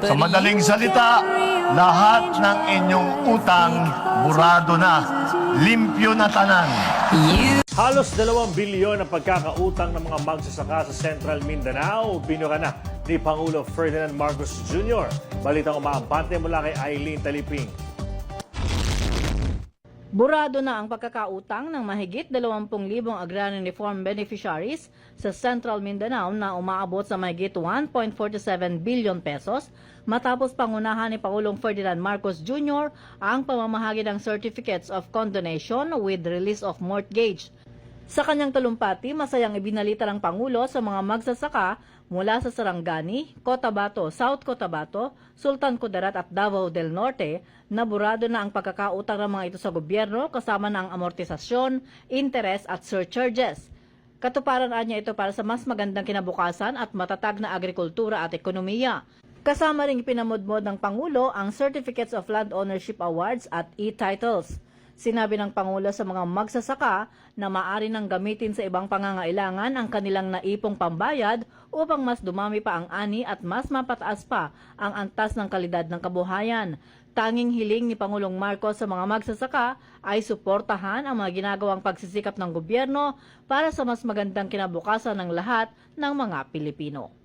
Sa madaling salita, lahat ng inyong utang burado na, limpyo na tanan. Halos 2 bilyon ang pagkakautang ng mga magsasaka sa Central Mindanao. Binura na ni Pangulo Ferdinand Marcos Jr. Balitang umaabante mula kay Eileen Taliping. Burado na ang pagkakautang ng mahigit 20,000 agrarian reform beneficiaries sa Central Mindanao na umaabot sa mahigit 1.47 billion pesos matapos pangunahan ni Pangulong Ferdinand Marcos Jr. ang pamamahagi ng Certificates of Condonation with Release of Mortgage. Sa kanyang talumpati, masayang ibinalita ng Pangulo sa mga magsasaka mula sa Sarangani, Cotabato, South Cotabato, Sultan Kudarat at Davao del Norte na burado na ang pagkakautang ng mga ito sa gobyerno kasama ng amortisasyon, interest at surcharges. Katuparan niya ito para sa mas magandang kinabukasan at matatag na agrikultura at ekonomiya. Kasama ring ipinamudmod ng Pangulo ang Certificates of Land Ownership Awards at e-titles. Sinabi ng Pangulo sa mga magsasaka na maaari nang gamitin sa ibang pangangailangan ang kanilang naipong pambayad upang mas dumami pa ang ani at mas mapataas pa ang antas ng kalidad ng kabuhayan. Tanging hiling ni Pangulong Marcos sa mga magsasaka ay suportahan ang mga ginagawang pagsisikap ng gobyerno para sa mas magandang kinabukasan ng lahat ng mga Pilipino.